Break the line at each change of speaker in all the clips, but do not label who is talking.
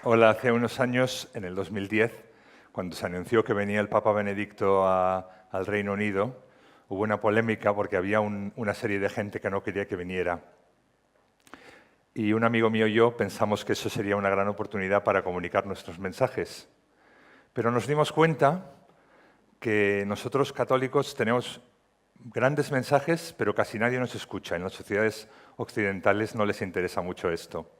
Hola, hace unos años, en el 2010, cuando se anunció que venía el Papa Benedicto al Reino Unido, hubo una polémica porque había una serie de gente que no quería que viniera. Y un amigo mío y yo pensamos que eso sería una gran oportunidad para comunicar nuestros mensajes. Pero nos dimos cuenta que nosotros católicos tenemos grandes mensajes, pero casi nadie nos escucha. En las sociedades occidentales no les interesa mucho esto.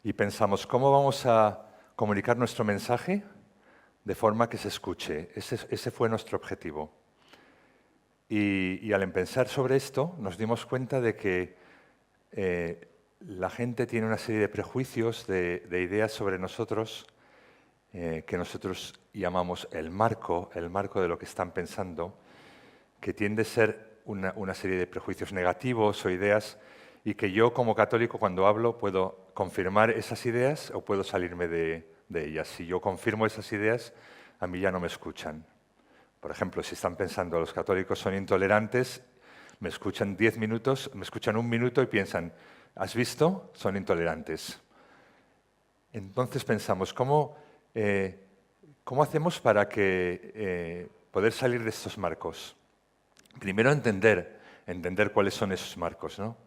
Y pensamos, ¿cómo vamos a comunicar nuestro mensaje de forma que se escuche? Ese fue nuestro objetivo. Y al pensar sobre esto, nos dimos cuenta de que la gente tiene una serie de prejuicios, de ideas sobre nosotros, que nosotros llamamos el marco de lo que están pensando, que tiende a ser una serie de prejuicios negativos o ideas, y que yo como católico cuando hablo puedo confirmar esas ideas o puedo salirme de ellas. Si yo confirmo esas ideas, a mí ya no me escuchan. Por ejemplo, si están pensando los católicos son intolerantes, me escuchan 10 minutos, me escuchan un minuto y piensan, ¿has visto? Son intolerantes. Entonces pensamos, ¿cómo hacemos para poder salir de estos marcos? Primero entender cuáles son esos marcos, ¿no?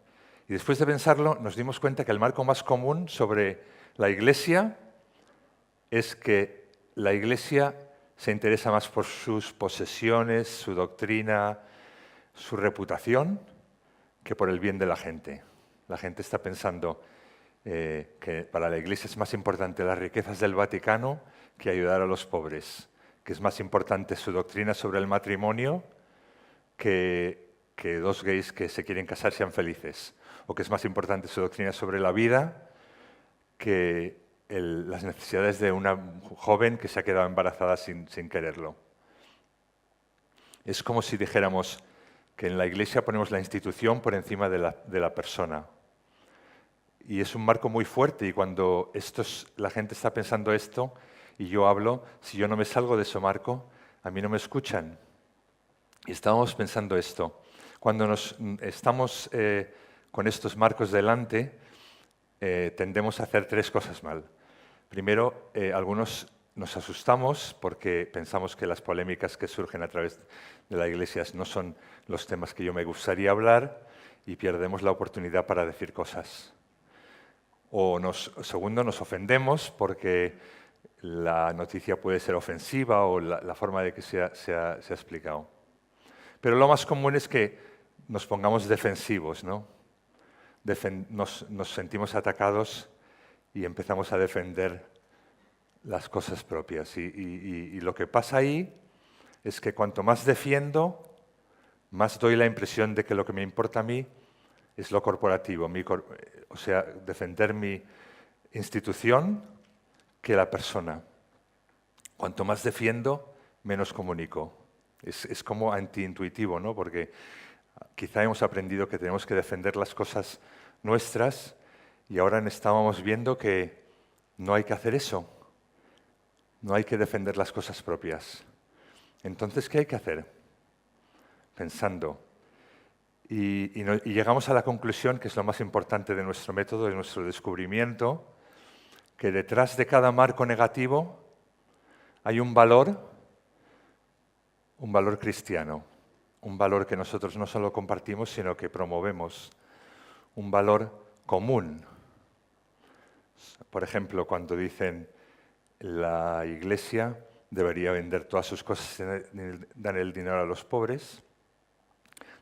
Y después de pensarlo, nos dimos cuenta que el marco más común sobre la Iglesia es que la Iglesia se interesa más por sus posesiones, su doctrina, su reputación, que por el bien de la gente. La gente está pensando que para la Iglesia es más importante las riquezas del Vaticano que ayudar a los pobres, que es más importante su doctrina sobre el matrimonio que dos gays que se quieren casar sean felices, o que es más importante su doctrina sobre la vida que las necesidades de una joven que se ha quedado embarazada sin quererlo. Es como si dijéramos que en la Iglesia ponemos la institución por encima de la persona. Y es un marco muy fuerte, y cuando la gente está pensando esto y yo hablo, si yo no me salgo de ese marco, a mí no me escuchan. Y estábamos pensando esto. Cuando estamos con estos marcos delante, tendemos a hacer tres cosas mal. Primero, algunos nos asustamos porque pensamos que las polémicas que surgen a través de la Iglesia no son los temas que yo me gustaría hablar y perdemos la oportunidad para decir cosas. Segundo, nos ofendemos porque la noticia puede ser ofensiva o la forma de que se ha explicado. Pero lo más común es que nos pongamos defensivos, ¿no? Nos sentimos atacados y empezamos a defender las cosas propias. Y lo que pasa ahí es que cuanto más defiendo, más doy la impresión de que lo que me importa a mí es lo corporativo, o sea, defender mi institución que la persona. Cuanto más defiendo, menos comunico. Es como antiintuitivo, ¿no? Porque quizá hemos aprendido que tenemos que defender las cosas nuestras y ahora estábamos viendo que no hay que hacer eso. No hay que defender las cosas propias. Entonces, ¿qué hay que hacer? Pensando. Y llegamos a la conclusión, que es lo más importante de nuestro método, de nuestro descubrimiento, que detrás de cada marco negativo hay un valor cristiano, un valor que nosotros no solo compartimos, sino que promovemos, un valor común. Por ejemplo, cuando dicen la Iglesia debería vender todas sus cosas y dar el dinero a los pobres,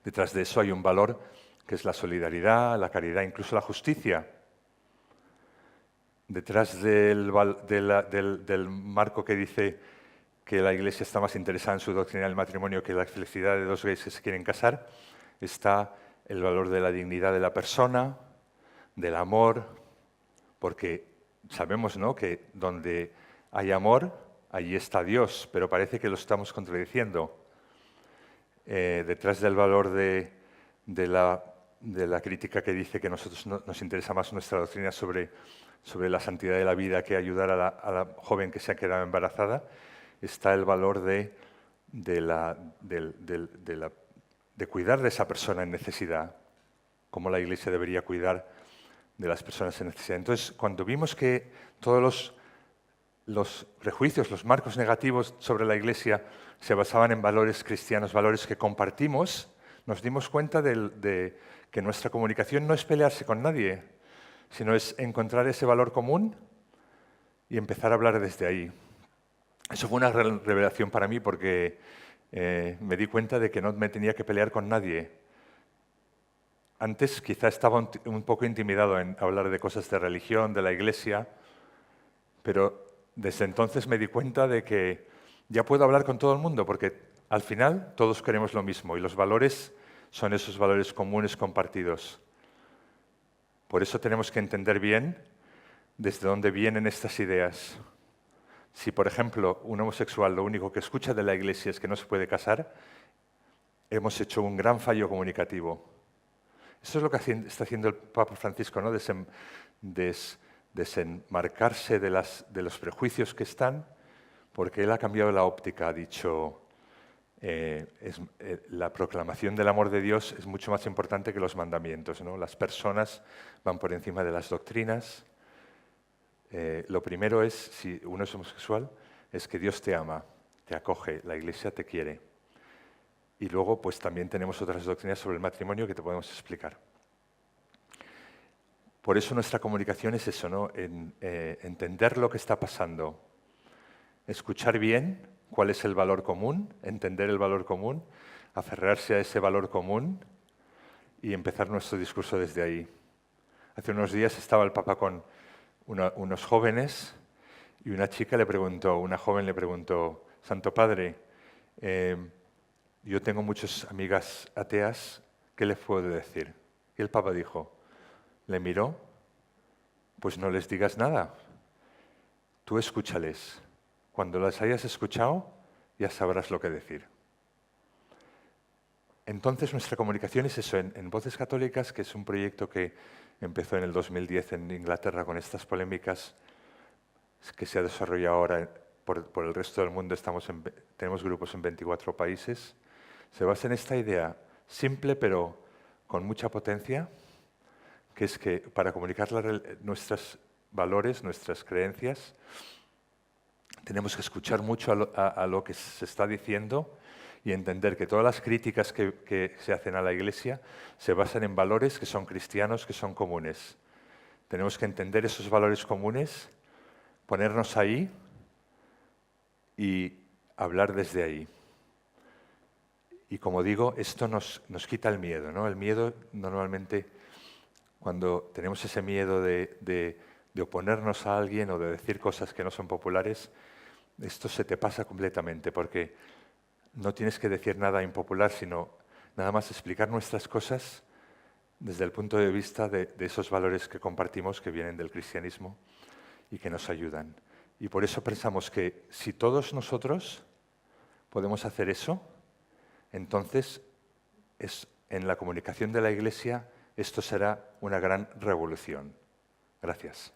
detrás de eso hay un valor que es la solidaridad, la caridad, incluso la justicia. Detrás del marco que dice que la Iglesia está más interesada en su doctrina del matrimonio que la felicidad de dos gays que se quieren casar, está el valor de la dignidad de la persona, del amor, porque sabemos, ¿no?, que donde hay amor, allí está Dios, pero parece que lo estamos contradiciendo. Detrás del valor de la crítica que dice que a nosotros nos interesa más nuestra doctrina sobre la santidad de la vida que ayudar a la joven que se ha quedado embarazada, está el valor de cuidar de esa persona en necesidad, como la Iglesia debería cuidar de las personas en necesidad. Entonces, cuando vimos que todos los prejuicios, los marcos negativos sobre la Iglesia se basaban en valores cristianos, valores que compartimos, nos dimos cuenta de que nuestra comunicación no es pelearse con nadie, sino es encontrar ese valor común y empezar a hablar desde ahí. Eso fue una revelación para mí porque me di cuenta de que no me tenía que pelear con nadie. Antes quizá estaba un poco intimidado en hablar de cosas de religión, de la Iglesia, pero desde entonces me di cuenta de que ya puedo hablar con todo el mundo porque al final todos queremos lo mismo y los valores son esos valores comunes compartidos. Por eso tenemos que entender bien desde dónde vienen estas ideas. Si, por ejemplo, un homosexual lo único que escucha de la Iglesia es que no se puede casar, hemos hecho un gran fallo comunicativo. Eso es lo que está haciendo el Papa Francisco, ¿no? Desenmarcarse de los prejuicios que están, porque él ha cambiado la óptica, ha dicho, la proclamación del amor de Dios es mucho más importante que los mandamientos, ¿no? Las personas van por encima de las doctrinas. Lo primero es, si uno es homosexual, es que Dios te ama, te acoge, la Iglesia te quiere. Y luego, pues también tenemos otras doctrinas sobre el matrimonio que te podemos explicar. Por eso nuestra comunicación es eso, ¿no? Entender lo que está pasando, escuchar bien cuál es el valor común, entender el valor común, aferrarse a ese valor común y empezar nuestro discurso desde ahí. Hace unos días estaba el Papa con unos jóvenes y una joven le preguntó, Santo Padre, yo tengo muchas amigas ateas, ¿qué les puedo decir? Y el Papa le miró, pues no les digas nada, tú escúchales. Cuando las hayas escuchado, ya sabrás lo que decir. Entonces nuestra comunicación es eso, en Voces Católicas, que es un proyecto que empezó en el 2010 en Inglaterra con estas polémicas, que se ha desarrollado ahora por el resto del mundo, tenemos grupos en 24 países, se basa en esta idea simple pero con mucha potencia, que es que para comunicar nuestros valores, nuestras creencias, tenemos que escuchar mucho a lo que se está diciendo y entender que todas las críticas que se hacen a la Iglesia se basan en valores que son cristianos, que son comunes. Tenemos que entender esos valores comunes, ponernos ahí y hablar desde ahí. Y como digo, esto nos quita el miedo, ¿no? El miedo normalmente, cuando tenemos ese miedo de oponernos a alguien o de decir cosas que no son populares, esto se te pasa completamente porque no tienes que decir nada impopular, sino nada más explicar nuestras cosas desde el punto de vista de esos valores que compartimos, que vienen del cristianismo y que nos ayudan. Y por eso pensamos que si todos nosotros podemos hacer eso, entonces en la comunicación de la Iglesia esto será una gran revolución. Gracias.